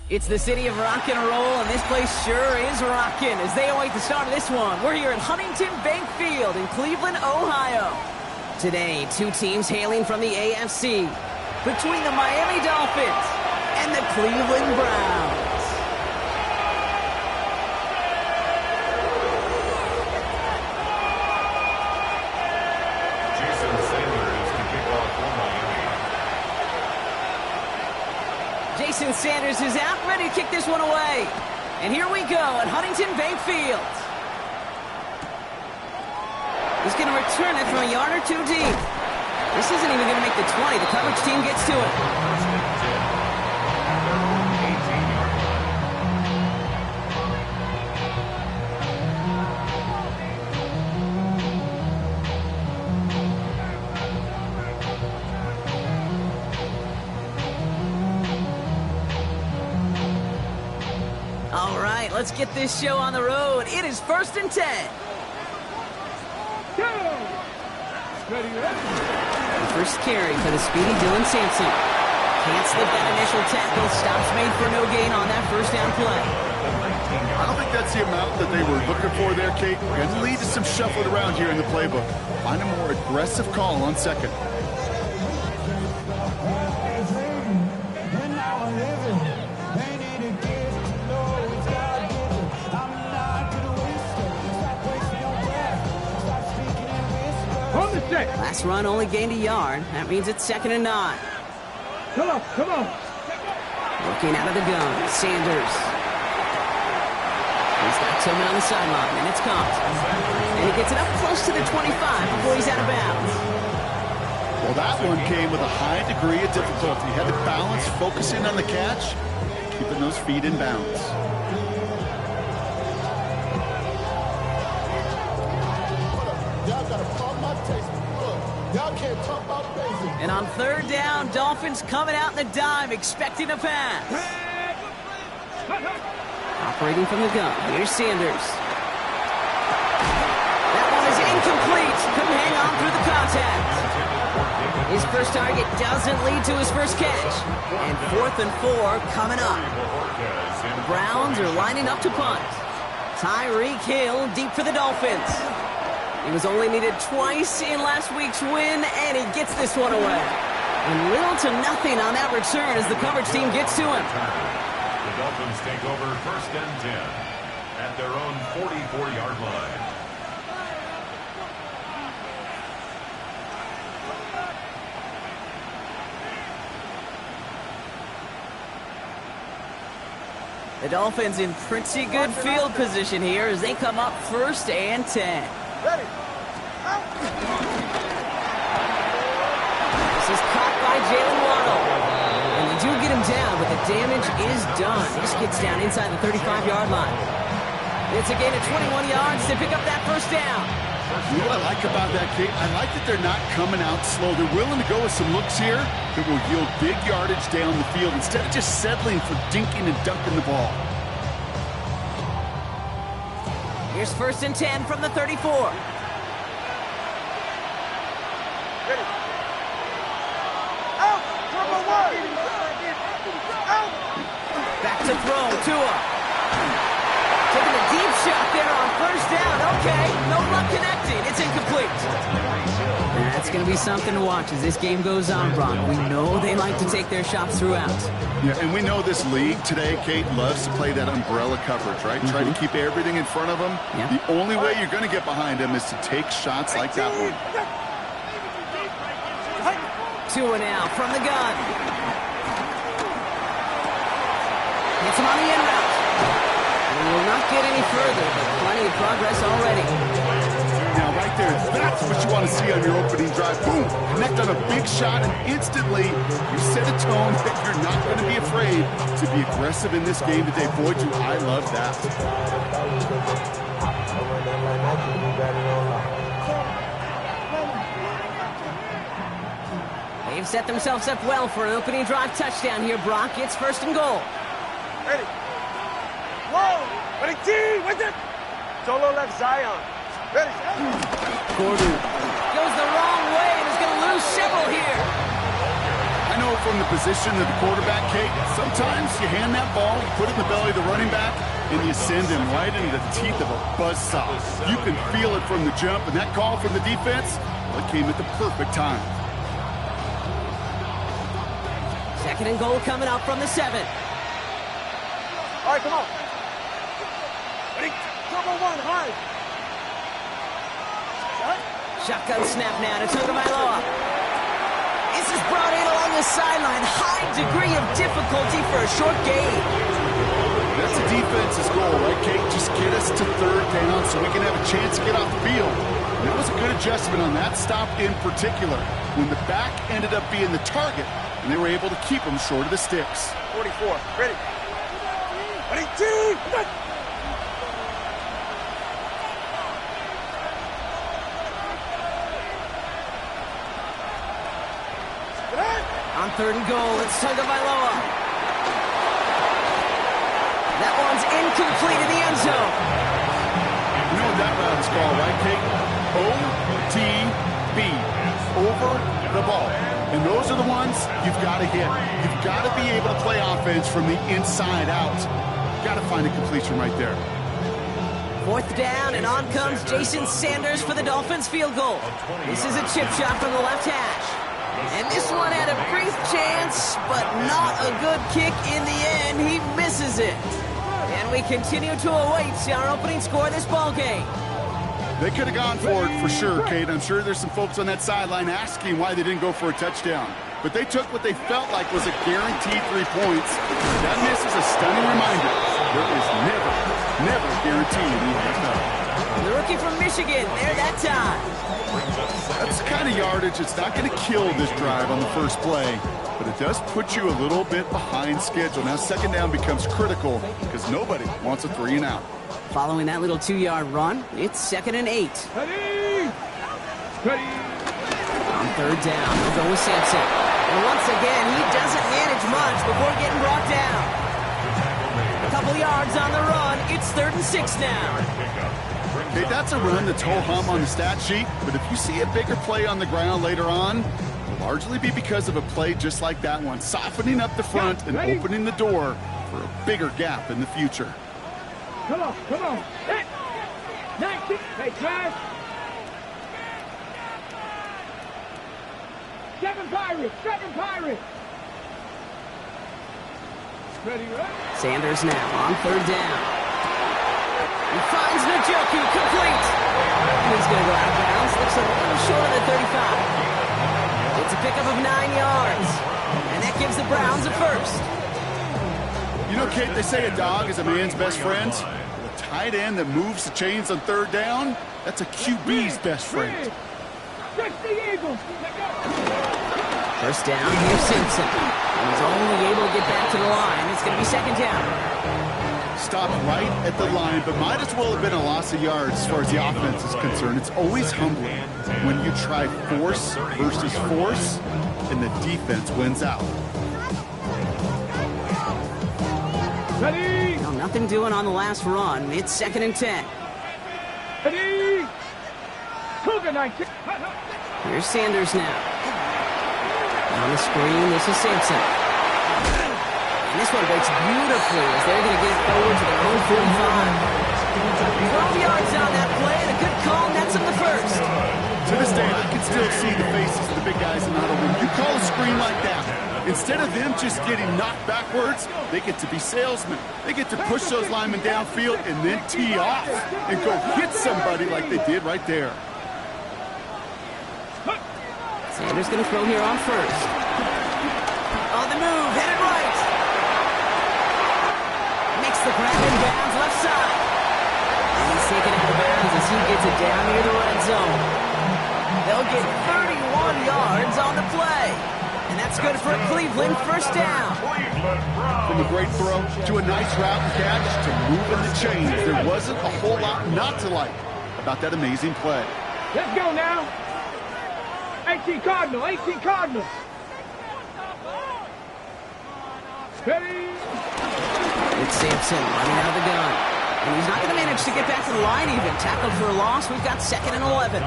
It's the city of rock and roll, and this place sure is rocking as they await the start of this one. We're here at Huntington Bank Field in Cleveland, Ohio. Today, two teams hailing from the AFC, between the Miami Dolphins and the Cleveland Browns. Jason Sanders is out, ready to kick this one away. And here we go at Huntington Bank Field. He's going to return it from a yard or two deep. This isn't even going to make the 20. The coverage team gets to it. All right, let's get this show on the road. It is 1st and 10. The first carry for the speedy Dylan Sampson. Can't slip that initial tackle. Stops made for no gain on that first down play. I don't think that's the amount that they were looking for there, Kate. Going to lead to some shuffling around here in the playbook. Find a more aggressive call on second. Last run only gained a yard. That means it's 2nd and 9. Come on. Looking out of the gun, Sanders. He's got Tillman on the sideline, and it's caught. And he gets it up close to the 25 before he's out of bounds. Well, that one came with a high degree of difficulty. He had to balance, focusing on the catch, keeping those feet in bounds. And on 3rd down, Dolphins coming out in the dime, expecting a pass. Operating from the gun, here's Sanders. That one is incomplete. Couldn't hang on through the contact. His first target doesn't lead to his first catch. And 4th and 4 coming up. The Browns are lining up to punt. Tyreek Hill deep for the Dolphins. He was only needed twice in last week's win, and he gets this one away. And little to nothing on that return as the coverage team gets to him. The Dolphins take over 1st and 10 at their own 44-yard line. The Dolphins in pretty good field position here as they come up 1st and 10. Ready. This is caught by Jalen Waddle. And they do get him down, but the damage is done. This gets down inside the 35-yard line. It's a gain of 21 yards to pick up that first down. You know what I like about that, Kate? I like that they're not coming out slow. They're willing to go with some looks here that will yield big yardage down the field instead of just settling for dinking and dunking the ball. Here's 1st and 10 from the 34. Ready. Out. Number 1. Out. Back to throw. Tua. Taking a deep shot there on 1st down. Okay. No luck connecting. It's incomplete. That's going to be something to watch as this game goes on, Brock. We know they like to take their shots throughout. Yeah, and we know this league today, Kate, loves to play that umbrella coverage, right? Try to keep everything in front of them. Yeah. The only way you're going to get behind them is to take shots like that one. Tua now from the gun. Hits him on the end route. And will not get any further, but plenty of progress already. Now, right there, that's what you want to see on your opening drive. Boom! Connect on a big shot, and instantly you set a tone that you're not going to be afraid to be aggressive in this game today. Boy, do I love that. They've set themselves up well for an opening drive touchdown here, Brock. It's 1st and goal. Ready. Whoa. Ready, team. With it. Solo left Zion. Ready. Gordon goes the wrong way and is going to lose several here. I know from the position of the quarterback, Kate. Sometimes you hand that ball, you put it in the belly of the running back, and you send him right into the teeth of a buzzsaw. You can feel it from the jump, and that call from the defense, well, it came at the perfect time. Second and goal coming up from the 7. All right, come on. Ready? Double one, high. Shotgun snap now to Tagovailoa. This is brought in along the sideline. High degree of difficulty for a short gain. That's the defense's goal, right, Kate? Just get us to third down so we can have a chance to get off the field. And that was a good adjustment on that stop in particular, when the back ended up being the target, and they were able to keep him short of the sticks. 44, ready. Ready, two, On third and goal, it's Tagovailoa. That one's incomplete in the end zone. You know what that route is called, right, Kate? OTB, over the ball. And those are the ones you've got to hit. You've got to be able to play offense from the inside out. Got to find a completion right there. Fourth down, and on comes Jason Sanders for the Dolphins field goal. This is a chip shot from the left hash. And this one had a brief chance, but not a good kick in the end. He misses it. And we continue to await our opening score of this ball game. They could have gone for it for sure, Kate. I'm sure there's some folks on that sideline asking why they didn't go for a touchdown. But they took what they felt like was a guaranteed 3 points. That miss is a stunning reminder. There is never a guarantee in the NFL. The rookie from Michigan, there that time. That's the kind of yardage it's not going to kill this drive on the first play, but it does put you a little bit behind schedule. Now second down becomes critical because nobody wants a 3 and out. Following that little 2-yard run, it's 2nd and 8. ready. Ready. On third down, we'll go with Sampson. And once again, he doesn't manage much before getting brought down. A couple yards on the run, it's 3rd and 6 now. Okay, that's a run that's ho-hum on the stat sheet, but if you see a bigger play on the ground later on, it'll largely be because of a play just like that one, softening up the front and opening the door for a bigger gap in the future. Come on, come on. Hit. 19. Hey, Trash. 7 Pirates, 7 Pirates. Ready, right? Sanders now on third down. He finds Ncaa, complete. He's going to go out of bounds. Looks a little short of the 35. It's a pickup of 9 yards. And that gives the Browns a first. You know, Kate, they say a dog is a man's best friend. The tight end that moves the chains on third down, that's a QB's best friend. Touch the Eagles. First down, here's Simpson. He's only able to get back to the line. It's going to be second down. Stopped right at the line, but might as well have been a loss of yards as far as the offense is concerned. It's always humbling when you try force versus force, and the defense wins out. Ready. No, nothing doing on the last run. It's 2nd and 10. Ready. Cougar 19. Here's Sanders now. On the screen, this is Simpson. And this one breaks beautifully as they're going to get it forward to their own 45. 12 yards on that play, and a good call nets them the first. To this day, I can still see the faces of the big guys in the huddle. When you call a screen like that, instead of them just getting knocked backwards, they get to be salesmen. They get to push those linemen downfield and then tee off and go hit somebody like they did right there. Sanders going to throw here on first. On the move, headed right. Makes the grab in bounds left side. And he's taken out of bounds as he gets it down near the red zone. They'll get 31 yards on the play. And that's good for Cleveland first down. From a great throw to a nice route and catch to moving the chains, there wasn't a whole lot not to like about that amazing play. Let's go now. 18 Cardinal, 18 Cardinal. Ready. It's Sampson running out of the gun. And he's not going to manage to get back to the line even. Tackled for a loss. We've got 2nd and 11.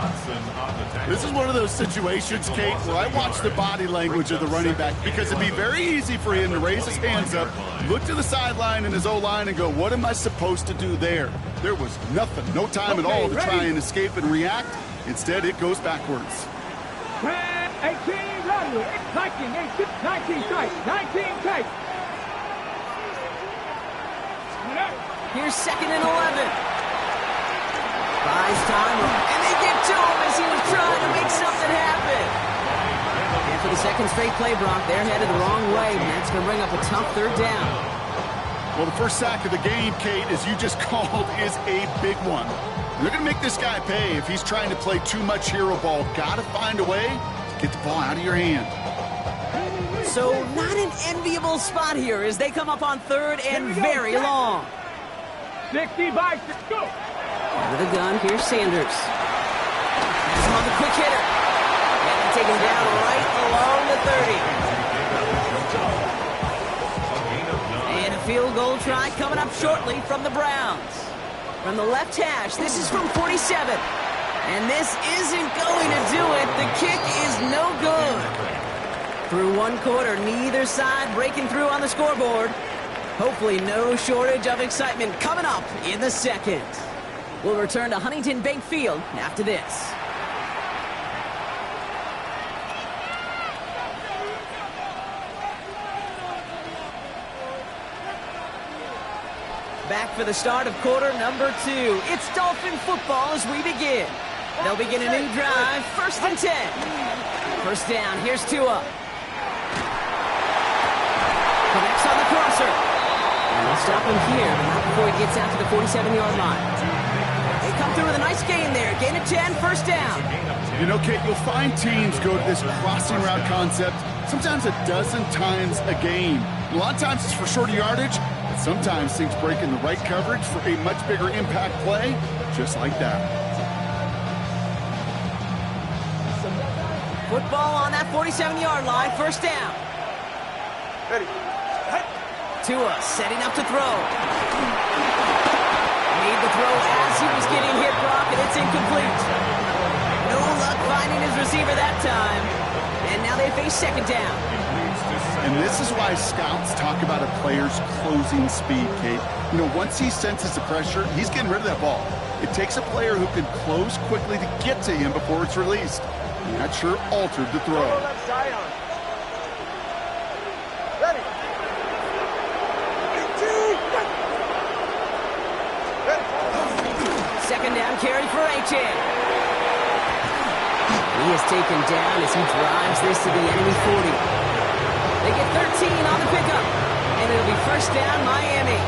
This is one of those situations, Kate, where I watch the body language of the running back because it'd be very easy for him to raise his hands up, look to the sideline in his O-line and go, what am I supposed to do there? There was nothing, no time at all to try and escape and react. Instead, it goes backwards. 18, 19 tight. Here's 2nd and 11. Buys time, and they get to him as he was trying to make something happen. And for the 2nd straight play, Brock, they're headed the wrong way, and that's going to bring up a tough 3rd down. Well, the first sack of the game, Kate, as you just called, is a big one. They're going to make this guy pay if he's trying to play too much hero ball. Got to find a way to get the ball out of your hand. So not an enviable spot here as they come up on 3rd and very long. 60 by 6, go! Out of the gun, here's Sanders. Has him on the quick hitter. And they take him down right along the 30. And a field goal try coming up shortly from the Browns. From the left hash, this is from 47. And this isn't going to do it. The kick is no good. Through 1 quarter, neither side breaking through on the scoreboard. Hopefully no shortage of excitement coming up in the 2nd. We'll return to Huntington Bank Field after this. Back for the start of quarter number 2. It's Dolphin football as we begin. They'll begin a new drive, 1st and 10. 1st down, here's Ncaa. Connects on the crosser. And they'll stop him here, but not before he gets out to the 47-yard line. They come through with a nice gain there. Gain of 10, 1st down. You know, Kate, you'll find teams go to this crossing route concept sometimes a dozen times a game. A lot of times it's for shorter yardage, but sometimes things break in the right coverage for a much bigger impact play, just like that. Football on that 47-yard line, 1st down. Ready. Tua setting up to throw. Made the throw as he was getting hit, Brock, and it's incomplete. No luck finding his receiver that time. And now they face 2nd down. And this is why scouts talk about a player's closing speed, Kate. You know, once he senses the pressure, he's getting rid of that ball. It takes a player who can close quickly to get to him before it's released. And that sure altered the throw. Left Zion. Ready. 2nd down carry for Ncaa. He is taken down as he drives this to the enemy 40. They get 13 on the pickup, and it'll be 1st down Miami.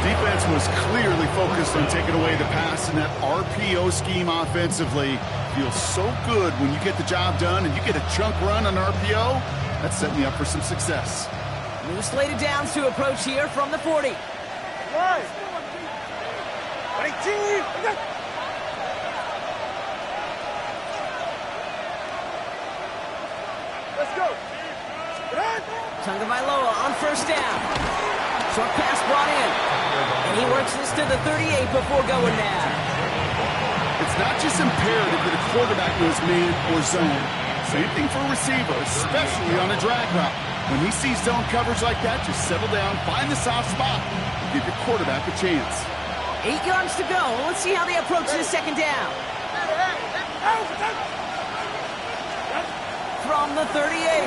Defense was clearly focused on taking away the pass in that RPO scheme offensively. Feels so good when you get the job done and you get a chunk run on RPO. That's setting you up for some success. New slated downs to approach here from the 40. Right. 18. Let's go. Tagovailoa on 1st down. Short pass brought in. And he works this to the 38 before going down. It's not just imperative that a quarterback knows man or zone. Same thing for a receiver, especially on a drag route. When he sees zone coverage like that, just settle down, find the soft spot, and give your quarterback a chance. 8 yards to go. Let's see how they approach this 2nd down. From the 38.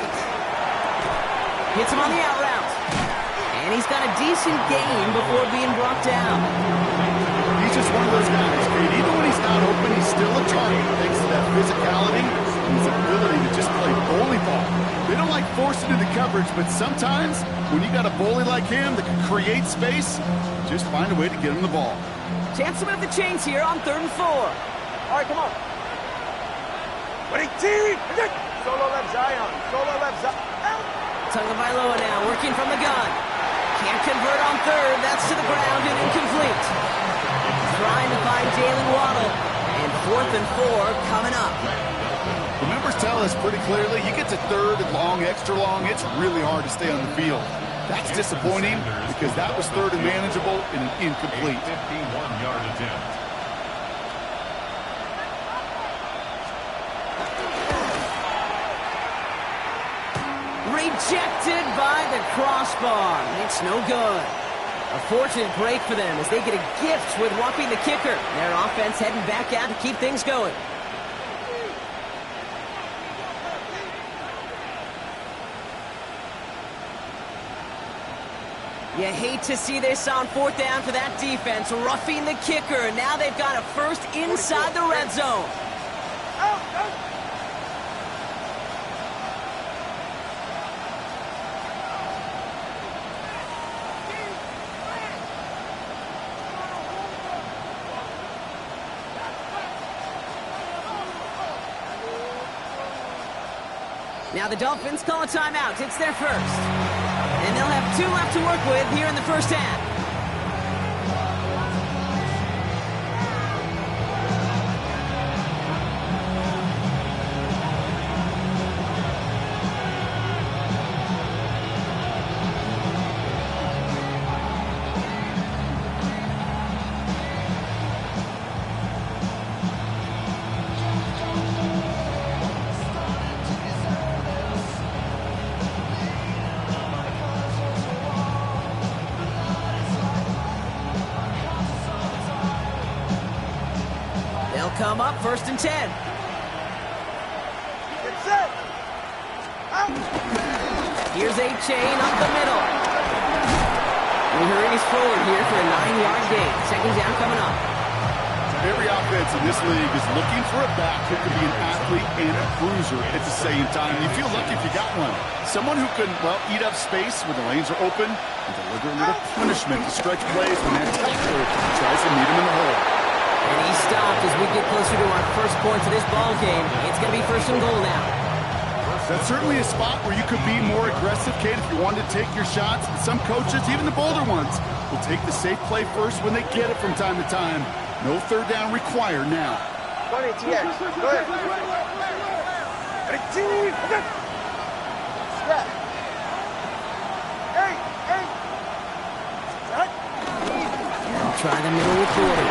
Hits him on the out route. And he's got a decent gain before being brought down. He's just one of those guys, Kate. Even when he's not open, he's still a target thanks to that physicality and his ability to just play bully ball. They don't like forcing into coverage, but sometimes when you got a bully like him that can create space, just find a way to get him the ball. Chance to move the chains here on 3rd and 4. All right, come on. 18. Solo left Zion. Solo left Zion. Tagovailoa now working from the gun. Can't convert on 3rd. That's to the ground and incomplete. Trying to find Jalen Waddle. And 4th and 4 coming up. The numbers tell us pretty clearly, you get to 3rd and long, extra long, it's really hard to stay on the field. That's disappointing because that was third and manageable and an incomplete. 51-yard attempt. Rejected by the crossbar. It's no good. A fortunate break for them as they get a gift with roughing the kicker. Their offense heading back out to keep things going. You hate to see this on fourth down for that defense. Roughing the kicker. Now they've got a first inside the red zone. Now the Dolphins call a timeout. It's their first. And they'll have 2 left to work with here in the first half. Come up, 1st and 10. Get set. Out. Here's a chain up the middle. We hurries forward here for a 9-yard gain. 2nd down coming up. Every offense in this league is looking for a back who can be an athlete and a bruiser at the same time. You feel lucky if you got one. Someone who can, well, eat up space when the lanes are open and deliver a little punishment to stretch plays when that tackler tries to meet him in the hole. And he stopped as we get closer to our first points of this ball game. It's going to be 1st and goal now. That's certainly a spot where you could be more aggressive, Kate, if you wanted to take your shots. But some coaches, even the bolder ones, will take the safe play first when they get it from time to time. No 3rd down required now. Go ahead, TX. Go ahead. Ready, team. Okay. Step. Hey. Try the middle with Gordon.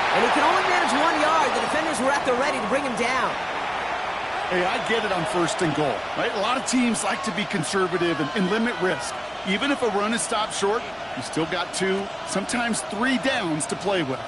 And he can only manage 1 yard. The defenders were at the ready to bring him down. Hey, I get it on 1st and goal, right? A lot of teams like to be conservative and limit risk. Even if a run is stopped short, you still got 2, sometimes 3 downs to play with.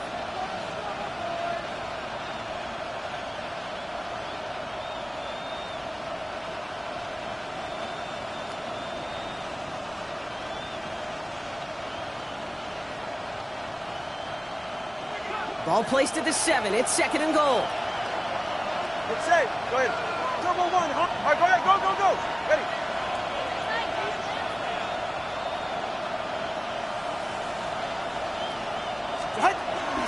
Ball placed at the 7. It's 2nd and goal. Get set. Go ahead. Double 1. All right, go ahead. Go. Ready.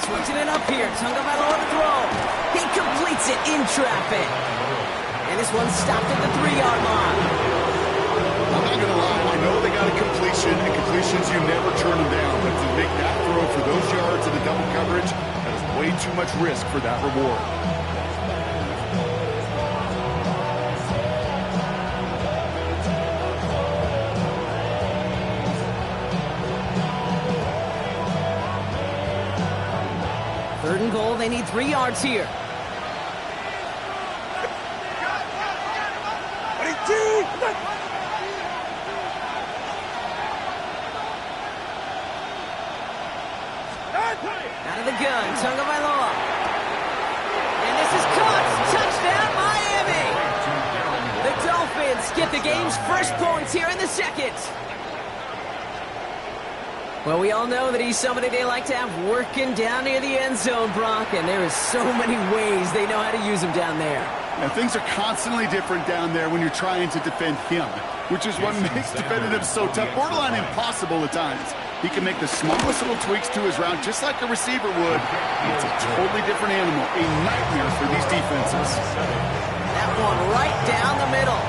Switching it up here. Tagovailoa to throw. He completes it in traffic. And this one's stopped at the 3-yard line. I'm not going to lie. I know they got a completion, and completions, you never turn them down. But to make that throw for those yards in the double coverage, that is way too much risk for that reward. Third and goal, they need 3 yards here. Ready, team. Out of the gun, Tagovailoa. And this is caught. Touchdown, Miami. The Dolphins get the game's first points here in the 2nd. Well, we all know that he's somebody they like to have working down near the end zone, Brock, and there is so many ways they know how to use him down there. And things are constantly different down there when you're trying to defend him, which is what makes defending him so tough, borderline impossible at times. He can make the smallest little tweaks to his route just like a receiver would. It's a totally different animal, a nightmare for these defenses. That one right down the middle.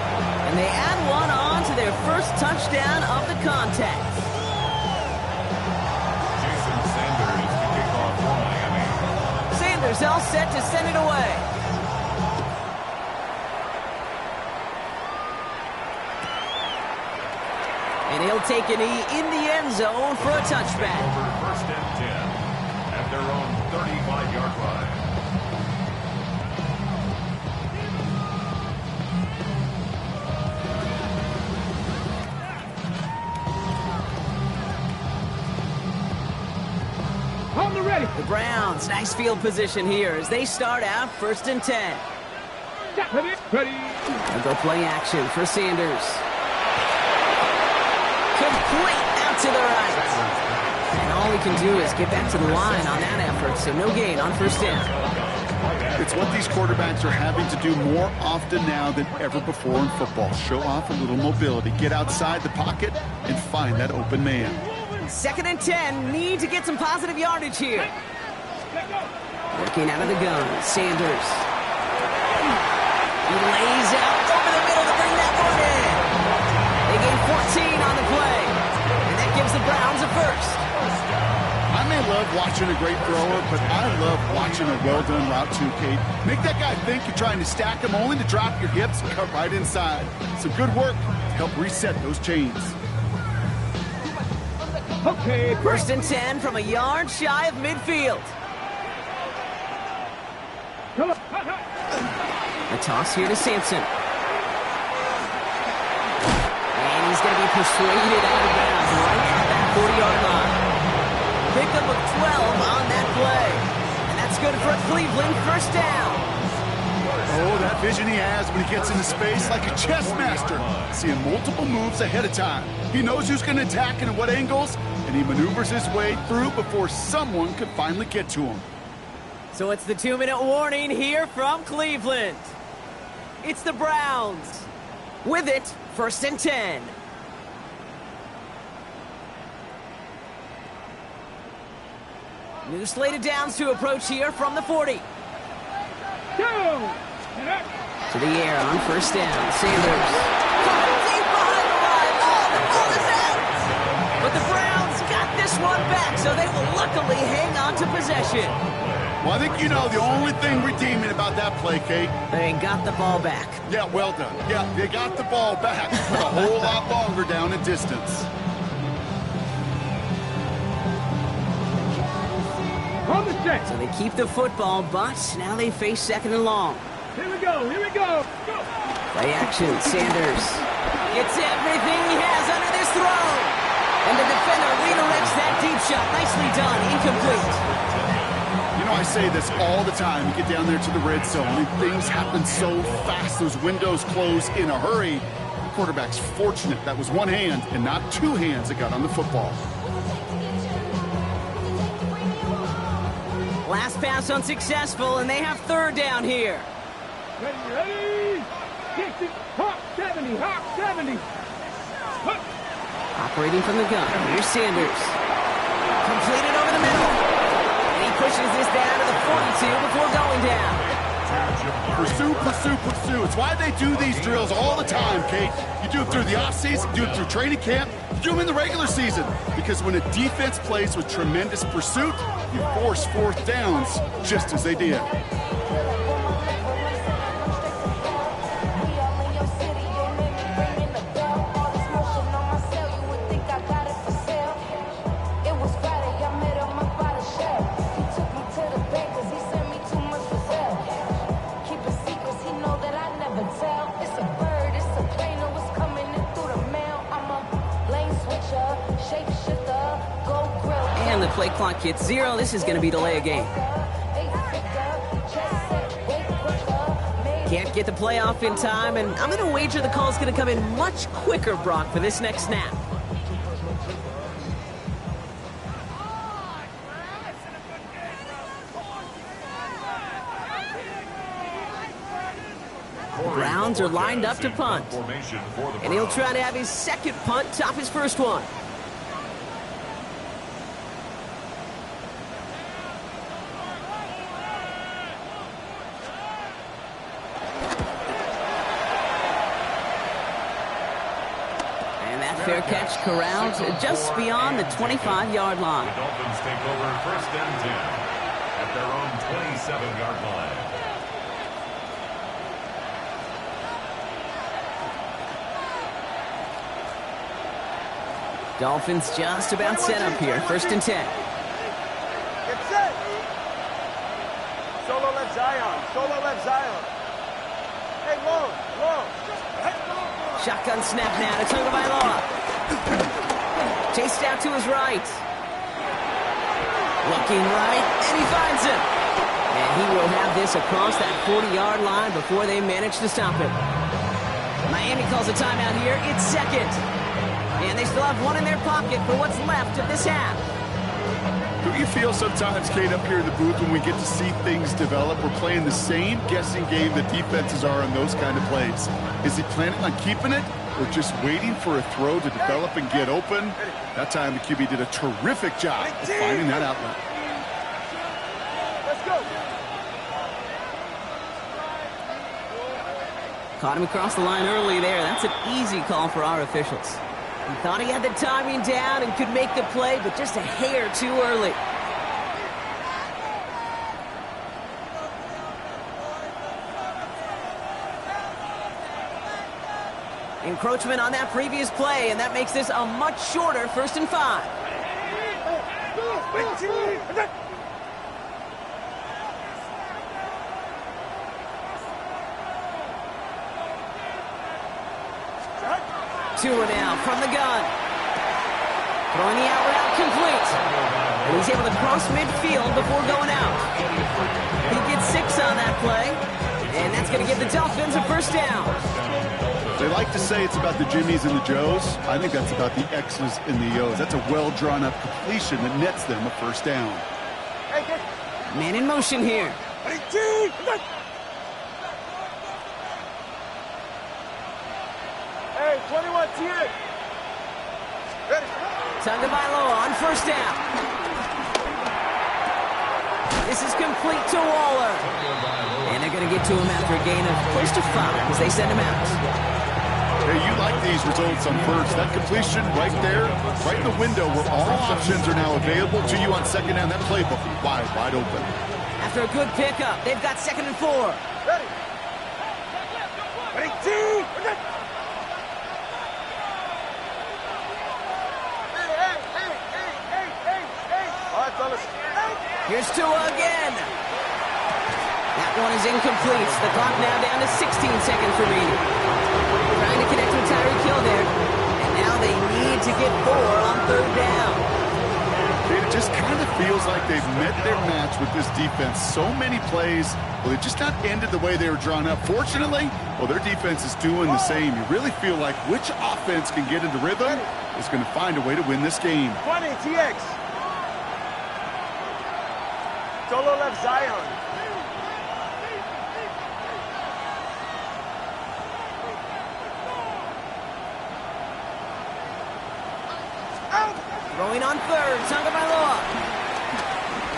And they add one on to their first touchdown of the contest. Sanders all set to send it away. And And he'll take a knee in the end zone for a touchback. Over first and 10 at their own 35-yard line. On the ready. The Browns, nice field position here as they start out first and 10. Ready. They'll go play action for Sanders. Complete out to the right. And all he can do is get back to the line on that effort, so no gain on first down. It's what these quarterbacks are having to do more often now than ever before in football. Show off a little mobility, get outside the pocket, and find that open man. Second and 10, need to get some positive yardage here. Working out of the gun, Sanders. He lays out over the middle to bring that one in. They gain 14 on the play, and that gives the Browns a first. I may love watching a great thrower, but I love watching a well-done route too, Kate. Make that guy think you're trying to stack him only to drop your hips and cut right inside. Some good work to help reset those chains. Okay, First and 10 from a yard shy of midfield. come on. A toss here to Sampson. And he's going to be persuaded out of bounds right at that 40-yard line. Pickup of 12 on that play. And that's good for Cleveland first down. Oh, that vision he has when he gets into space like a chess master. Seeing multiple moves ahead of time. He knows who's going to attack and at what angles, and he maneuvers his way through before someone could finally get to him. So it's the 2-minute warning here from Cleveland. It's the Browns. With it, first and 10. New slate of downs to approach here from the 40. Go. To the air on first down. Sanders. Deep behind the line. Oh, the ball is out. But the Browns got this one back, so they will luckily hang on to possession. Well, I think you know the only thing redeeming about that play, Kate. They got the ball back. Yeah, well done. Yeah, they got the ball back, but a whole lot longer down in distance. On the set. So they keep the football, but now they face second and long. Here we go. Go. Play action, Sanders. Gets everything he has under this throw. And the defender redirects that deep shot. Nicely done, incomplete. You know, I say this all the time. You get down there to the red zone, and things happen so fast. Those windows close in a hurry. The quarterback's fortunate that was one hand and not two hands that got on the football. Last pass unsuccessful, and they have third down here. Ready. Kick it. Hawk 70. Operating from the gun, here's Sanders. Completed over the middle. And he pushes this down to the 42 before going down. Pursue. It's why they do these drills all the time, Kate. You do it through the offseason, you do it through training camp, you do them in the regular season. Because when a defense plays with tremendous pursuit, you force fourth downs just as they did. And the play clock hits 0. This is going to be delay a game. Can't get the play off in time, and I'm going to wager the call is going to come in much quicker, Brock, for this next snap. The Browns are lined up to punt. And he'll try to have his second punt top his first one. Fair catch corralled just beyond the 25-yard line. The Dolphins take over first and 10 at their own 27-yard line. Dolphins just about set up here. 1st and 10. Get set. Solo left Zion. Solo left Zion. Hey, long. Shotgun snap now to Tagovailoa. Chased out to his right. Looking right, and he finds him. And he will have this across that 40-yard line before they manage to stop him. Miami calls a timeout here. It's 2nd. And they still have one in their pocket for what's left of this half. Do you feel sometimes, Kate, up here in the booth when we get to see things develop? We're playing the same guessing game that defenses are on those kind of plays. Is he planning on keeping it or just waiting for a throw to develop and get open? That time the QB did a terrific job of finding that outlet. Let's go. Caught him across the line early there. That's an easy call for our officials. He thought he had the timing down and could make the play, but just a hair too early. Encroachment on that previous play, and that makes this a much shorter 1st and 5. Tua now from the gun. Throwing the out route complete. And he's able to cross midfield before going out. He gets 6 on that play. And that's going to give the Dolphins a 1st down. They like to say it's about the Jimmies and the Joes. I think that's about the X's and the O's. That's a well-drawn-up completion that nets them a 1st down. Man in motion here. Hey, 21 tier. Ready. Tagovailoa on 1st down. This is complete to Waller. And they're going to get to him after a gain of close to 5 as they send him out. Hey, you like these results on 1st. That completion right there, right in the window where all options are now available to you on 2nd down. That playbook wide open. After a good pickup, they've got 2nd and 4. Ready. Ready, team. Here's Tua again. That one is incomplete. The clock now down to 16 seconds remaining. Trying to connect with Tyreek Hill there. And now they need to get 4 on 3rd down. It just kind of feels like they've met their match with this defense. So many plays, well, they just not ended the way they were drawn up. Fortunately, well, their defense is doing the same. You really feel like which offense can get into rhythm is going to find a way to win this game. 20 TX. Solo left Zion. Throwing on 3rd, Tagovailoa.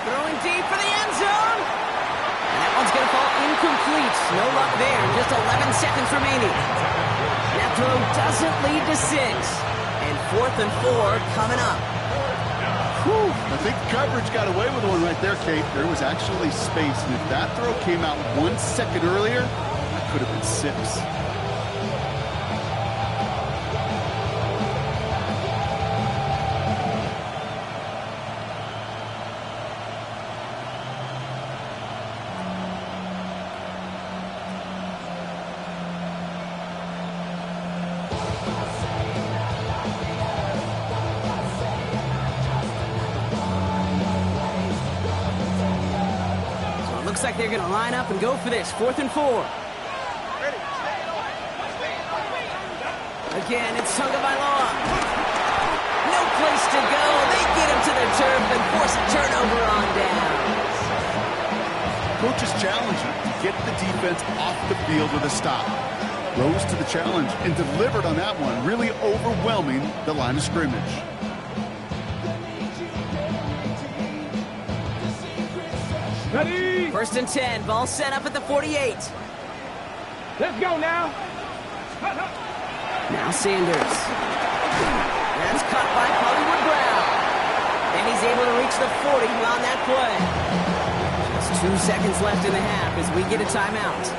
Throwing deep for the end zone. And that one's going to fall incomplete. No luck there. Just 11 seconds remaining. That throw doesn't lead to 6. And 4th and 4 coming up. Whew. I think coverage got away with one right there, Kate. There was actually space, and if that throw came out 1 second earlier, that could have been 6. Looks like they're going to line up and go for this. 4th and 4. Again, it's Tagovailoa. No place to go. They get him to the turf and force a turnover on downs. Coach is challenging to get the defense off the field with a stop. Rose to the challenge and delivered on that one, really overwhelming the line of scrimmage. Ready? 1st and 10. Ball set up at the 48. Let's go now. Now Sanders. That's cut by Hollywood Brown. And he's able to reach the 40 on that play. Just 2 seconds left in the half as we get a timeout.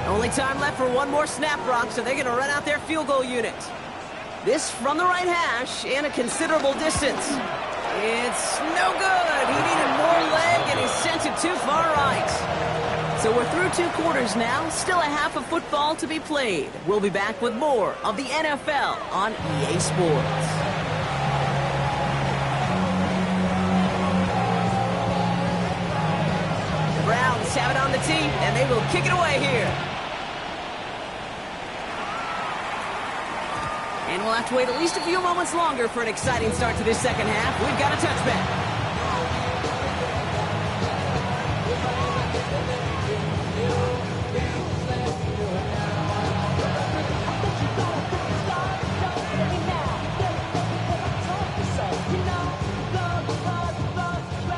Only time left for one more snap, Brock, so they're going to run out their field goal unit. This from the right hash and a considerable distance. It's no good. He needed more leg, and he sent it too far right. So we're through 2 quarters now. Still a half of football to be played. We'll be back with more of the NFL on EA Sports. The Browns have it on the tee, and they will kick it away here. And we'll have to wait at least a few moments longer for an exciting start to this second half. We've got a touchback.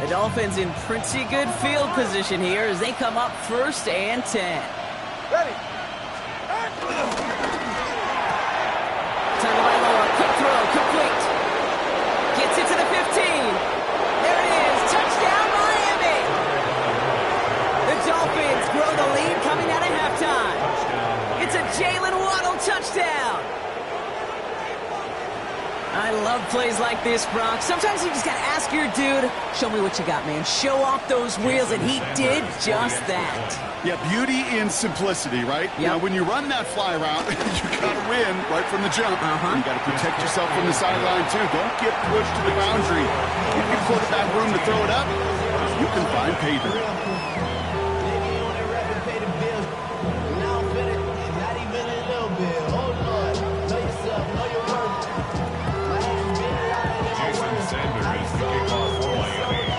The Dolphins in pretty good field position here as they come up 1st and 10. Ready. Quick throw, complete. Gets it to the 15. There it is. Touchdown, Miami. The Dolphins grow the lead coming out of halftime. It's a Jalen Waddle touchdown. I love plays like this, Brock. Sometimes you just got to ask your dude, show me what you got, man. Show off those wheels, and he did just that. Yeah, beauty in simplicity, right? Yep. Now, when you run that fly route, you got to win right from the jump. You got to protect yourself from the sideline, too. Don't get pushed to the boundary. Give your quarterback room to throw it up. You can find pay dirt.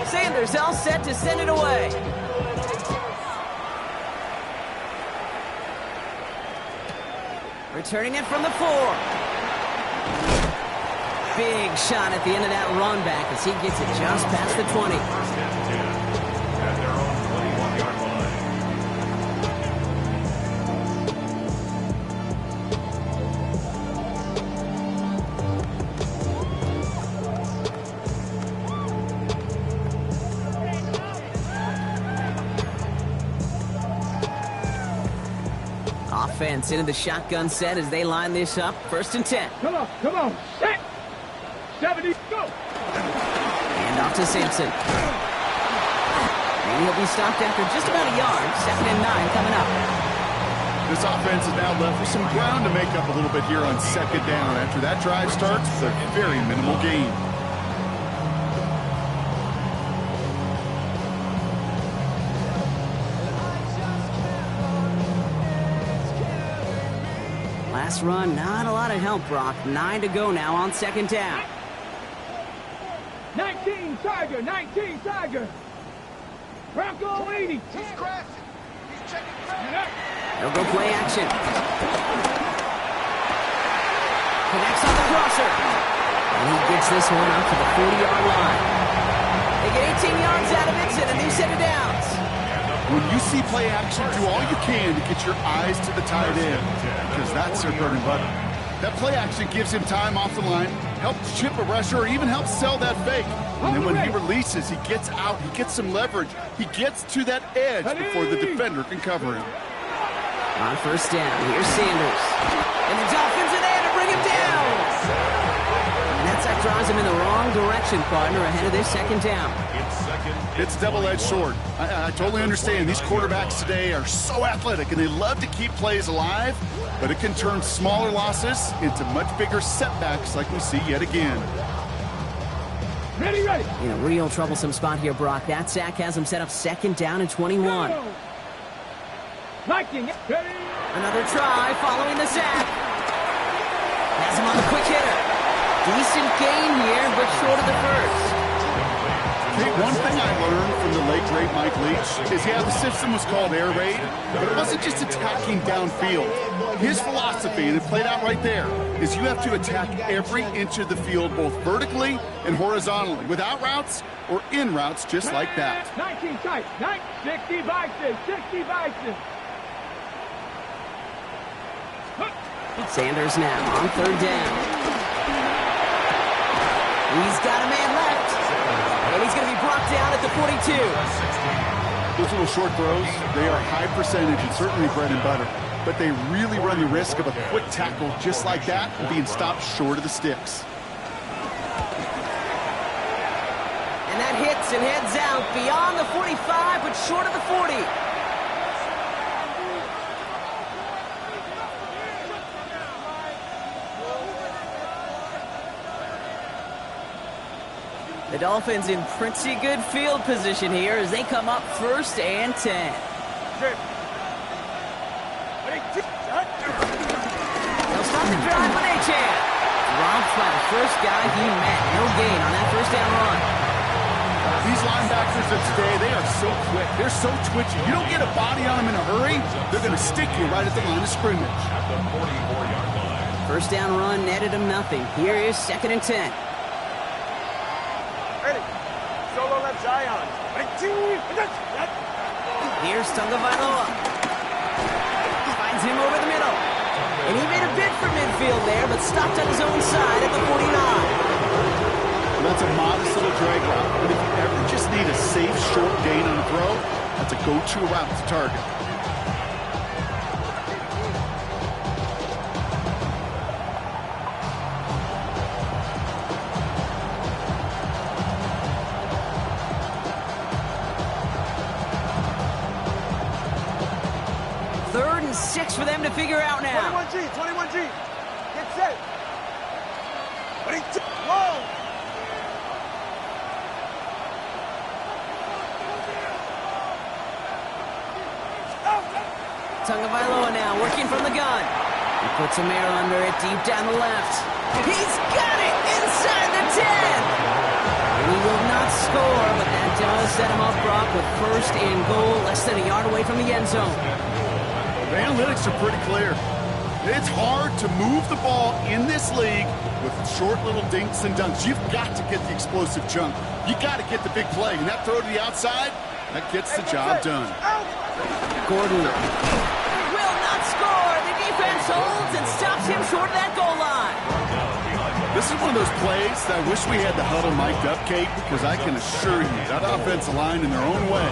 Sanders all set to send it away. Returning it from the 4. Big shot at the end of that run back as he gets it just past the 20. At their own 21-yard line. Offense into the shotgun set as they line this up. 1st and 10. Come on, set. 70, go. And off to Sampson. And he'll be stopped after just about a yard. 2nd and 9 coming up. This offense is now left with some ground to make up a little bit here on 2nd down. After that drive starts, it's a very minimal gain. Last run, not a lot of help, Brock. 9 to go now on 2nd down. 19 Tiger. Bronco 80. He's crashing. He's checking crash. They'll go play action. Connects on the crosser. And he gets this one out to the 40-yard line. They get 18 yards out of it and a new set of downs. When you see play action, do all you can to get your eyes to the tight end, because that's their bread and butter. That play action gives him time off the line, helps chip a rusher, or even helps sell that fake. And then when he releases, he gets out, he gets some leverage. He gets to that edge before the defender can cover him. On 1st down, here's Sanders. And the Dolphins are there to bring him down. And that draws him in the wrong direction, partner, ahead of this 2nd down. It's double-edged sword. I totally understand. These quarterbacks today are so athletic, and they love to keep plays alive, but it can turn smaller losses into much bigger setbacks like we see yet again. Ready. In a real troublesome spot here, Brock. That sack has him set up 2nd down and 21. Liking it. Ready. Another try following the sack. Has him on the quick hitter. Decent gain here, but short of the first. Hey, one thing I learned from the late, great Mike Leach is, yeah, the system was called air raid, but it wasn't just attacking downfield. His philosophy, and it played out right there, is you have to attack every inch of the field, both vertically and horizontally, without routes or in routes just like that. 19 tight. 60 Bison. Sanders now on 3rd down. He's got a man left. And he's going to be brought down at the 42. Those little short throws, they are high percentage and certainly bread and butter. but they really run the risk of a quick tackle just like that and being stopped short of the sticks. And that hits and heads out beyond the 45, but short of the 40. The Dolphins in pretty good field position here as they come up 1st and 10. They'll start the drive with Ncaa. Dropped by the first guy he met. No gain on that 1st down run. These linebackers of today, they are so quick. They're so twitchy. You don't get a body on them in a hurry, they're going to stick you right at the line of scrimmage. At the 44-yard line. 1st down run netted him nothing. Here is 2nd and 10. Ready. Solo left Zion. Here's Ncaa. Finds him over the middle. And he made a bid for midfield there, but stopped on his own side at the 49. Well, that's a modest little drag route. But if you ever just need a safe, short gain on a throw, that's a go-to route to target. Third and 6 for them to figure out now. 21G. Get set. Whoa. Ncaa now working from the gun. He puts a mare under it deep down the left. He's got it inside the 10. And he will not score, but that does set him up, Brock, with 1st and goal, less than a yard away from the end zone. The analytics are pretty clear. It's hard to move the ball in this league with short little dinks and dunks. You've got to get the explosive jump. You got to get the big play. And that throw to the outside, that gets the job done. Gordon will not score. The defense holds and stops him short of that goal line. This is one of those plays that I wish we had the huddle mic'd up, Kate, because I can assure you that offensive line in their own way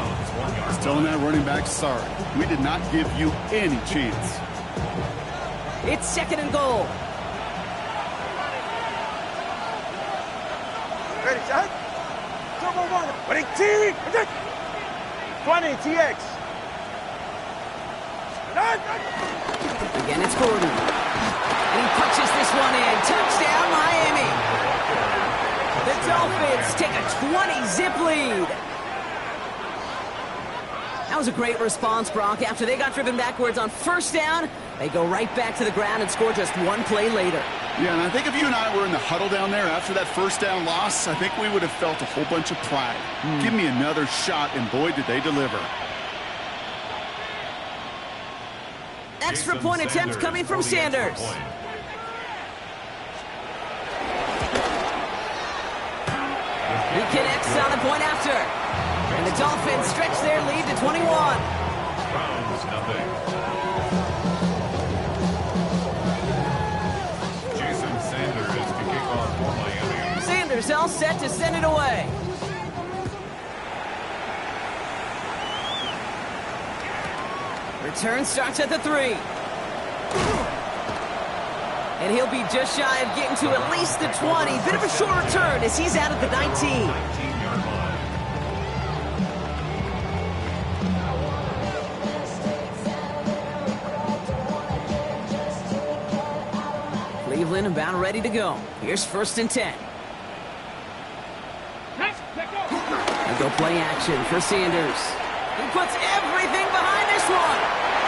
is telling that running back, sorry, we did not give you any chance. It's 2nd and goal. Ready, set. Turbo 1. Ready, T. 20, TX. Again, it's Gordon. And he punches this one in. Touchdown, Miami. The Dolphins take a 20-zip lead. That was a great response, Brock. After they got driven backwards on 1st down, they go right back to the ground and score just one play later. Yeah, and I think if you and I were in the huddle down there after that 1st down loss, I think we would have felt a whole bunch of pride. Give me another shot, and boy, did they deliver. Extra point attempt coming from Sanders. He connects on the point after. And the Dolphins stretch their lead to 21. Browns, nothing. Jason Sanders to kick off for Miami. Sanders all set to send it away. Return starts at the 3. And he'll be just shy of getting to at least the 20. Bit of a short return as he's out at the 19. 19-yard line. Cleveland about ready to go. Here's 1st and 10. And go play action for Sanders. He puts everything behind this one.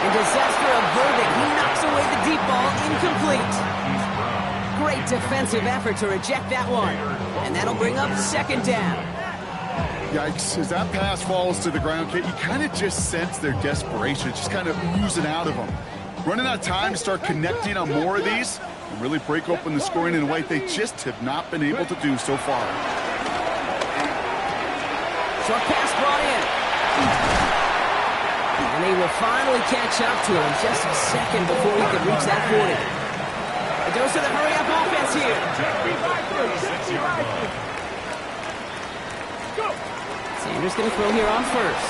And disaster averted. He knocks away the deep ball, incomplete. Great defensive effort to reject that one. And that'll bring up 2nd down. Yikes, as that pass falls to the ground, Kate, you kind of just sense their desperation. It's just kind of oozing out of them. Running out of time to start connecting on more of these and really break open the scoring in a way they just have not been able to do so far. Short pass brought in. And they will finally catch up to him just a second before he could reach that 40. It goes to the hurry-up offense here. Sanders going to throw here on 1st.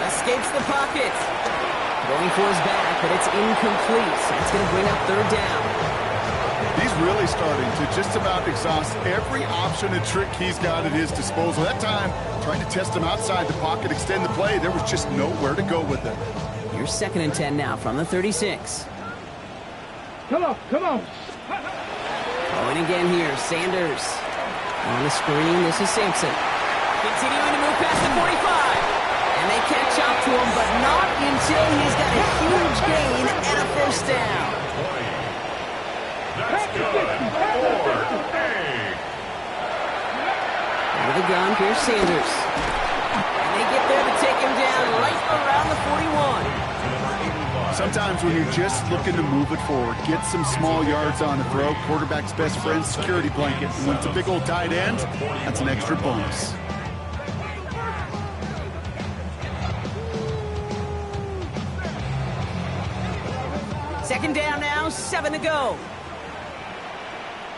Escapes the pocket. Going for his back, but it's incomplete. So that's going to bring up third down. He's really starting to just about exhaust every option and trick he's got at his disposal. That time, trying to test him outside the pocket, extend the play, there was just nowhere to go with it. Here's 2nd and 10 now from the 36. Come on, come on. Going again here, Sanders. On the screen, this is Sampson. Continuing to move past the 45. And they catch up to him, but not until he's got a huge gain and a first down. That's good. 4A. Out of the gun, here's Sanders. And they get there to take him down right around the 41. Sometimes when you're just looking to move it forward, get some small yards on a throw, quarterback's best friend, security blanket. And when it's a big old tight end, that's an extra bonus. Second down now, 7 to go.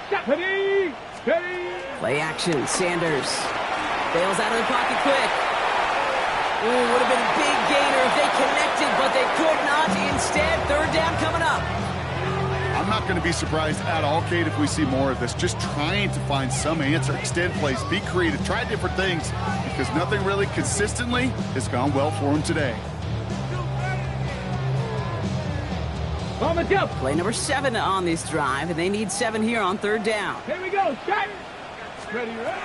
Steady, steady. Play action, Sanders. Bails out of the pocket quick. Ooh, would have been a big gainer if they connected, but they could not. Instead, third down coming up. I'm not going to be surprised at all, Kate, if we see more of this. Just trying to find some answer, extend plays, be creative, try different things, because nothing really consistently has gone well for him today. On the jump. Play number 7 on this drive, and they need 7 here on third down. Here we go. Shot. Ready, ready.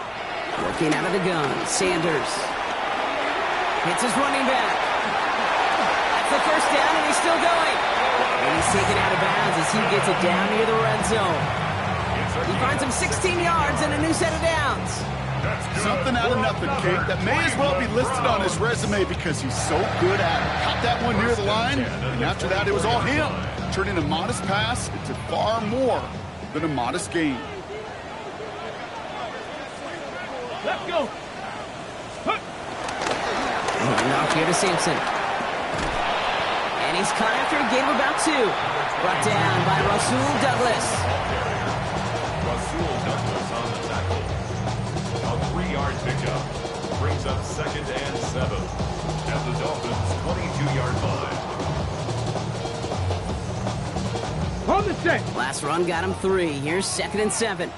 Working out of the gun, Sanders. Hits his running back. That's the first down, and he's still going. And he's taken out of bounds as he gets it down near the red zone. He finds him 16 yards and a new set of downs. Something out of nothing, Kate, that may as well be listed on his resume because he's so good at it. Caught that one near the line, and after that, it was all him. Turning a modest pass into far more than a modest gain. Let's go. Now here to Sampson. And he's caught after a gain of about 2. Brought down by Rasul Douglas. Rasul Douglas on the tackle. A 3-yard pickup brings up 2nd and 7 at the Dolphins' 22-yard line. On the set. Last run got him 3. Here's 2nd and 7.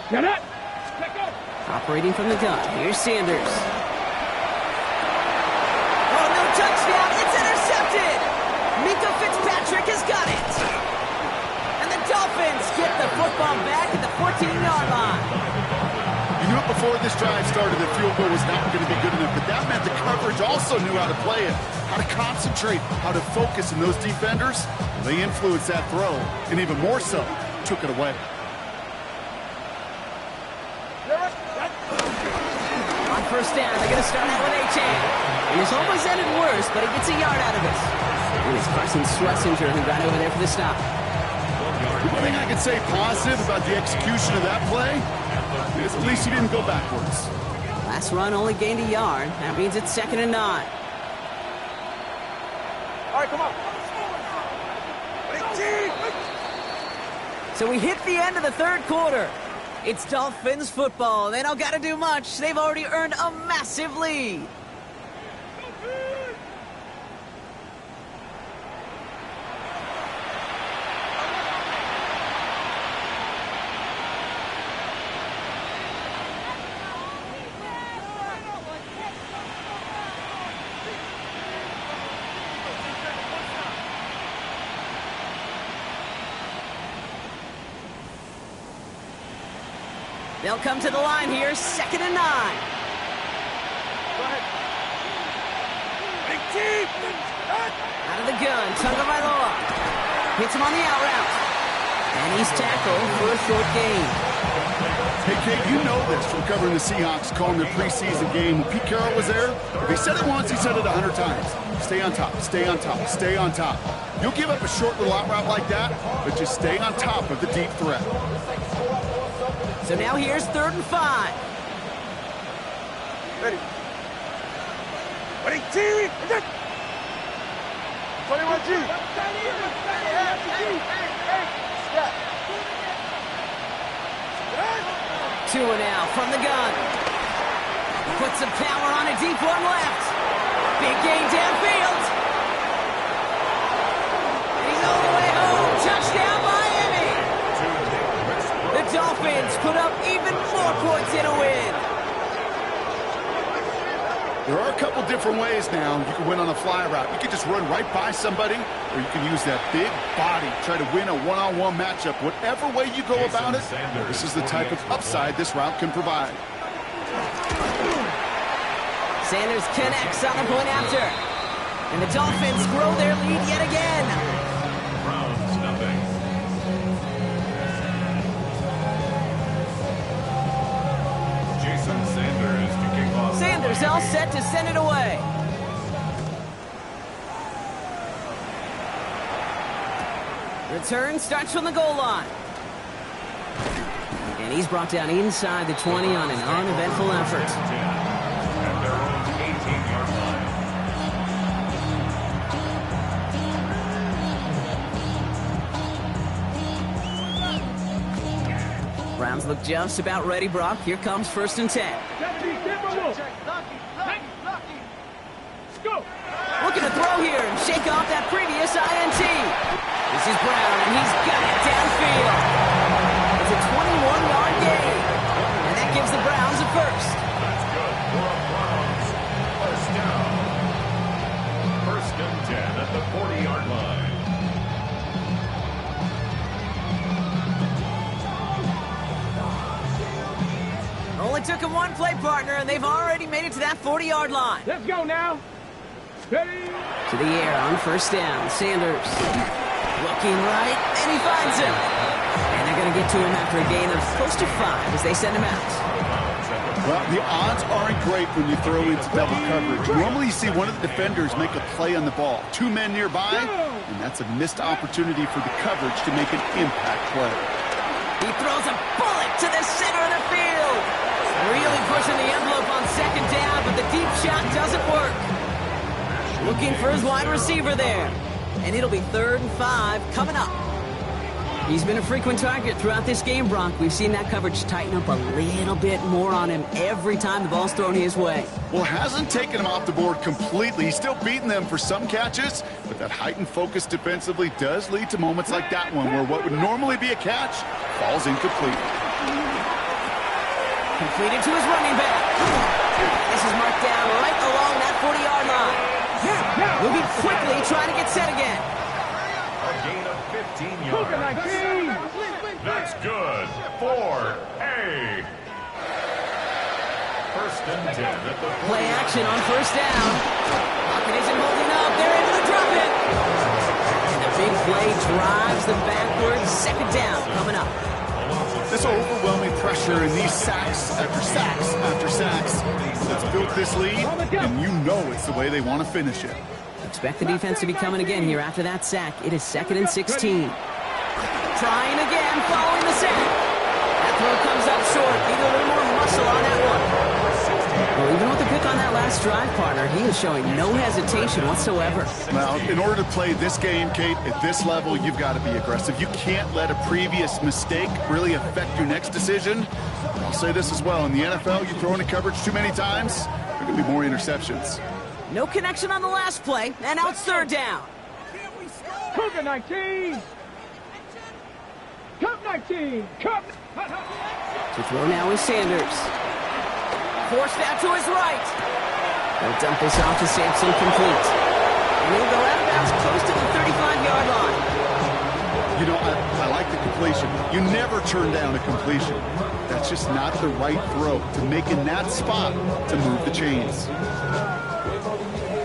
Get up. Check up. Operating from the gun. Here's Sanders. Oh, no touchdown. It's intercepted. Mika Fitzpatrick has got it. And the Dolphins get the football back at the 14-yard line. You knew it before this drive started that field goal was not going to be good enough, but that meant the coverage also knew how to play it, how to concentrate, how to focus, and those defenders, they influenced that throw, and even more so, took it away. On first down, they're going to start out with Ncaa. And this almost ended worse, but he gets a yard out of it. And it's Carson Schlesinger who got over there for the stop. One thing I could say positive about the execution of that play is at least he didn't go backwards. Last run only gained a yard. That means it's 2nd and 9. All right, come on. So we hit the end of the third quarter. It's Dolphins football. They don't got to do much. They've already earned a massive lead. They'll come to the line here, 2nd and 9. Go ahead. Big team. Out of the gun, Tagovailoa. Hits him on the out route. And he's tackled for a short gain. Hey, Kate, you know this from covering the Seahawks, calling their preseason game. When Pete Carroll was there, if he said it once, he said it 100 times. Stay on top, stay on top, stay on top. You'll give up a short little out route like that, but just stay on top of the deep threat. So now here's 3rd and 5. Ready. Ready, team. 21G. Step. 2 and out from the gun. Put some power on a deep one left. Big gain downfield. There are a couple different ways now. You can win on a fly route. You can just run right by somebody, or you can use that big body, try to win a one-on-one matchup. Whatever way you go about it, this is the type of upside this route can provide. Sanders connects on the point after. And the Dolphins grow their lead yet again. Browns nothing. Jason Sanders to kick off. Sanders all set to send it away. Return starts from the goal line. And he's brought down inside the 20 on an uneventful effort. At their own 18-yard line. Browns look just about ready, Brock. Here comes 1st and 10. Looking to throw here and shake off that previous INT. This is Brown, and he's got it downfield. It's a 21-yard gain, and that gives the Browns a first. That's good for a Browns. First down. 1st and 10 at the 40-yard line. Only took him one play, partner, and they've already made it to that 40-yard line. Let's go now. Ready? To the air on 1st down. Sanders looking right, and he finds him. And they're going to get to him after a gain of close to 5 as they send him out. Well, the odds aren't great when you throw into double coverage. Normally you see one of the defenders make a play on the ball. 2 men nearby, and that's a missed opportunity for the coverage to make an impact play. He throws a bullet to the center of the field. Really pushing the envelope on 2nd down, but the deep shot doesn't work. Looking for his wide receiver there. And it'll be 3rd and 5 coming up. He's been a frequent target throughout this game, Brock. We've seen that coverage tighten up a little bit more on him every time the ball's thrown his way. Well, hasn't taken him off the board completely. He's still beating them for some catches, but that heightened focus defensively does lead to moments like that one where what would normally be a catch falls incomplete. Completed to his running back. This is marked down right along that 40-yard line. Moving quickly, trying to get set again. A gain of 15 yards. That's good for a 1st and 10 at the 40. Play action on 1st down. Pocket isn't holding up. They're able to drop it. And the big play drives them backwards. 2nd down coming up. This overwhelming pressure and these sacks after sacks after sacks that's built this lead, and you know it's the way they want to finish it. Expect the defense to be coming again here after that sack. It is 2nd and 16. Trying again, following the sack. That throw comes up short. Need a little more muscle on that one. Well, even with the pick on that last drive, partner, he is showing no hesitation whatsoever. Well, in order to play this game, Kate, at this level, you've got to be aggressive. You can't let a previous mistake really affect your next decision. I'll say this as well. In the NFL, you throw into coverage too many times, there can be more interceptions. No connection on the last play, and now it's 3rd down. Cougar 19. Cup 19. Cup. To throw now is Sanders. Forced out to his right. They'll dump this off to Sampson complete. And he'll go out of bounds close to the 35-yard line. You know, I like the completion. You never turn down a completion. That's just not the right throw to make in that spot to move the chains.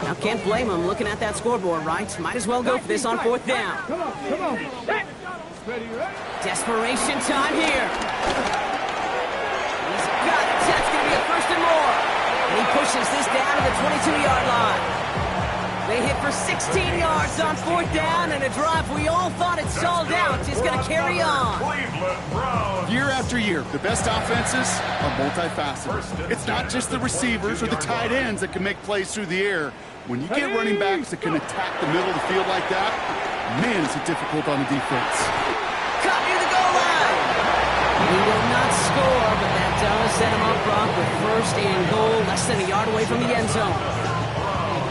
Now, can't blame him looking at that scoreboard, right? Might as well go for this on 4th down. Come on. Ready, right? Desperation time here. He's got it. That's going to be a 1st and more. And he pushes this down to the 22-yard line. They hit for 16 yards on 4th down, and a drive we all thought it stalled out is going to carry on. Year after year, the best offenses are multifaceted. It's not just the receivers or the tight ends that can make plays through the air. When you get running backs that can attack the middle of the field like that, man, is it difficult on the defense. Caught near the goal line. He will not score, but that does set him up, Brock, with 1st and goal, less than a yard away from the end zone.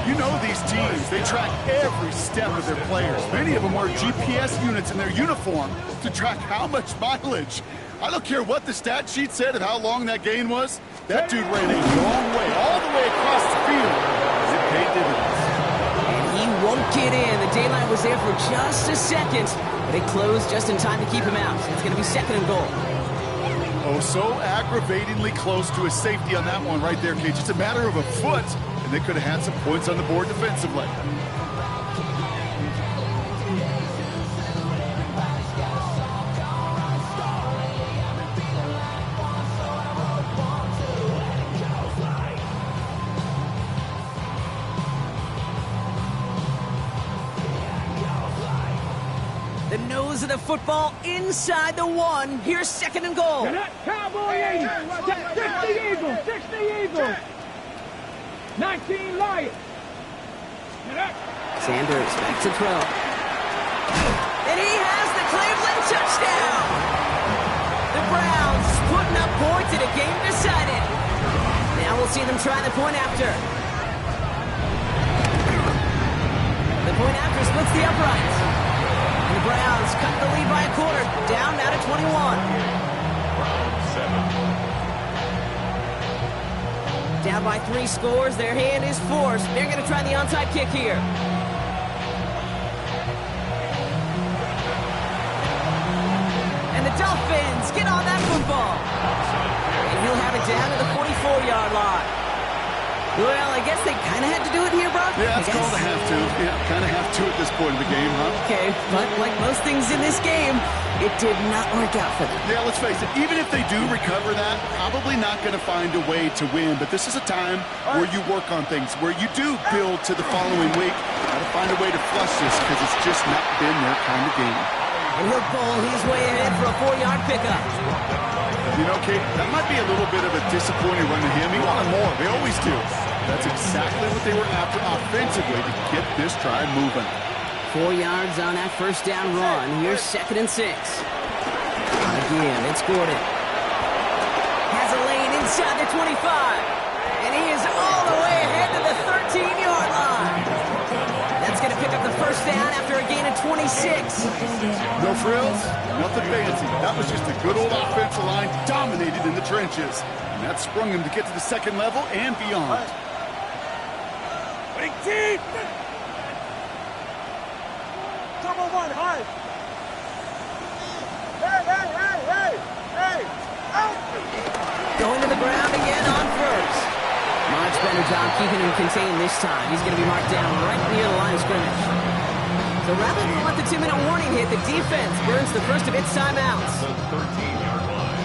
You know these teams, they track every step of their players. Many of them wear GPS units in their uniform to track how much mileage. I don't care what the stat sheet said of how long that gain was. That dude ran a long way, all the way across the field Get in. The daylight was there for just a second, but it closed just in time to keep him out. It's going to be 2nd and goal. Oh, so aggravatingly close to a safety on that one right there, Cage. It's a matter of a foot, and they could have had some points on the board defensively. The nose of the football inside the 1. Here's 2nd and goal. Cowboy 80. 60 Eagles. 60 Eagles. 19 Lions. Sanders back to throw. And he has the Cleveland touchdown. The Browns putting up points in a game decided. Now we'll see them try the point after. The point after splits the uprights. And the Browns cut the lead by a quarter. Down now to 21. Down by 3 scores. Their hand is forced. They're going to try the onside kick here. And the Dolphins get on that football. And he'll have it down to the 44-yard line. Well, I guess they kind of had to do it here, Brock. Yeah, it's called a have to. Yeah, kind of have to at this point in the game, huh? Okay, but like most things in this game, it did not work out for them. Yeah, let's face it. Even if they do recover that, probably not going to find a way to win. But this is a time where you work on things, where you do build to the following week. Got to find a way to flush this because it's just not been their kind of game. And he'll bowl his way ahead for a 4-yard pickup. You know, Kate, that might be a little bit of a disappointing run to him. He wanted more. They always do. That's exactly what they were after offensively to get this drive moving. 4 yards on that first down run. Here's 2nd and 6. Again, it's Gordon. Has a lane inside the 25. And he is all the way ahead to the 13-yard line. That's going to pick up the first down after a gain of 26. No frills, nothing fancy. That was just a good old offensive line dominated in the trenches. And that sprung him to get to the 2nd level and beyond. Big team! Double 1, high! Hey! Out! Going to the ground again on first. Much better job keeping him contained this time. He's going to be marked down right near the line of scrimmage. So rather than let the 2-minute warning hit, the defense burns the first of its timeouts. The 13-yard line.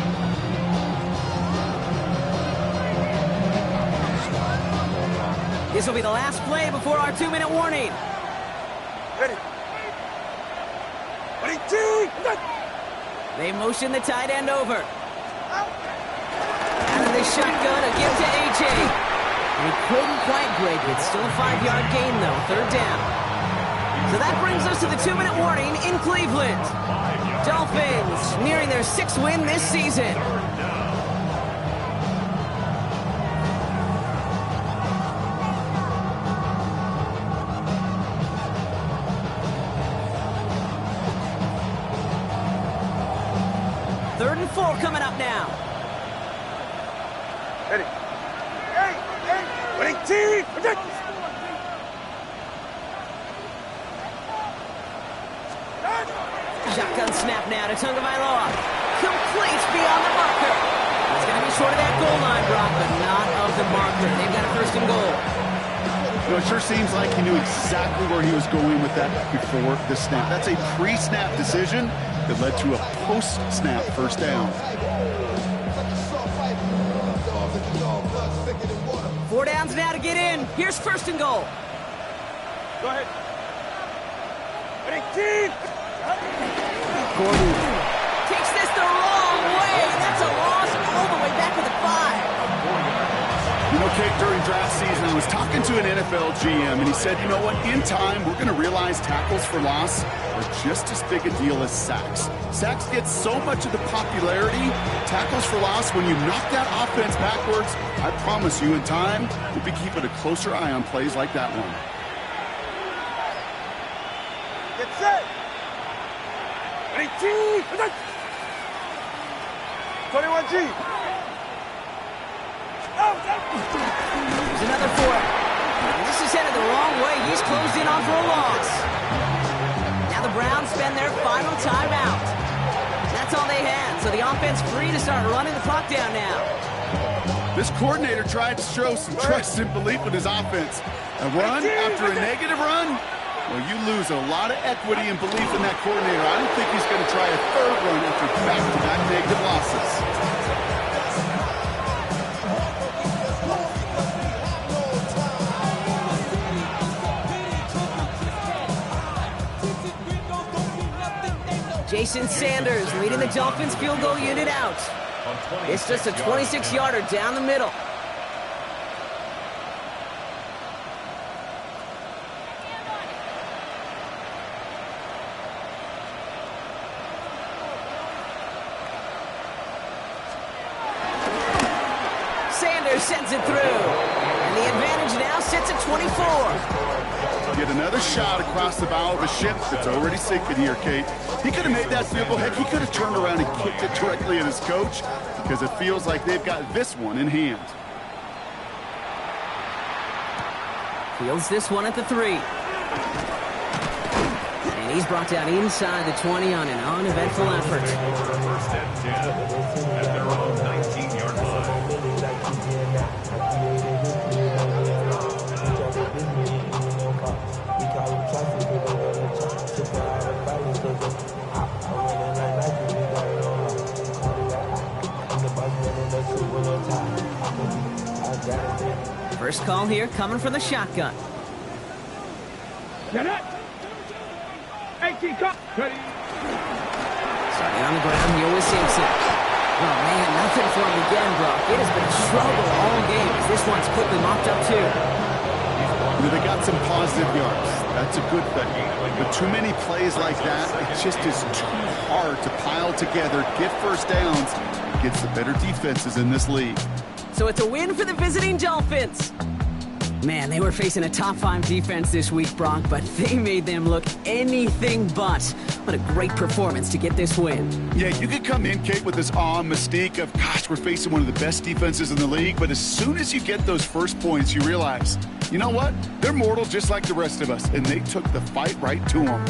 This will be the last play before our 2-minute warning. Ready? Ready, team! They motion the tight end over. Out of the shotgun, a give to A.J. He couldn't quite break it. Still a 5-yard gain, though. 3rd down. So that brings us to the 2-minute warning in Cleveland. Dolphins nearing their 6th win this season. Third and 4 coming up now. Ready? Hey! Ready, team! Shotgun snap now to Tagovailoa. Complete beyond the marker. It's going to be short of that goal line, Brock, but not of the marker. They've got a 1st and goal. You know, it sure seems like he knew exactly where he was going with that before the snap. That's a pre-snap decision that led to a post-snap 1st down. 4 downs now to get in. Here's 1st and goal. Go ahead. Ready, team! Gordon takes this the wrong way, and that's a loss all the way back to the 5. You know, Kate, during draft season, I was talking to an NFL GM, and he said, you know what, in time, we're going to realize tackles for loss are just as big a deal as sacks. Sacks get so much of the popularity. Tackles for loss, when you knock that offense backwards, I promise you, in time, we'll be keeping a closer eye on plays like that one. Get set! Ready, team! 21G! There's another 4. This is headed the wrong way. He's closed goes in on for a loss. Now the Browns spend their final timeout. That's all they had, so the offense free to start running the clock down now. This coordinator tried to show some trust and belief in his offense. A run after a negative run? Well, you lose a lot of equity and belief in that coordinator. I don't think he's going to try a third run after back-to-back negative losses. Jason Sanders leading the Dolphins field goal unit out. It's just a 26-yarder down the middle. Sanders sends it through. And the advantage now sits at 24. Get another shot across the bow of a ship that's already sinking here, Kate. He could have made that field goal. Heck, he could have turned around and kicked it directly at his coach because it feels like they've got this one in hand. Fields this one at the 3. And he's brought down inside the 20 on an uneventful effort. First and 10 at their own 19-yard line. First call here coming from the shotgun. Get it. 18 cut. Ready. Starting on the ground here with Simpson. Oh, man, nothing for him again, Brock. It has been a struggle all game as this one's quickly mopped up, too. They got some positive yards. That's a good thing. But too many plays like that, it just is too hard to pile together, get first downs, against the better defenses in this league. So it's a win for the visiting Dolphins. Man, they were facing a top-5 defense this week, Brock, but they made them look anything but. What a great performance to get this win. Yeah, you could come in, Kate, with this awe and mystique of, gosh, we're facing one of the best defenses in the league, but as soon as you get those first points, you realize, you know what? They're mortal just like the rest of us, and they took the fight right to them.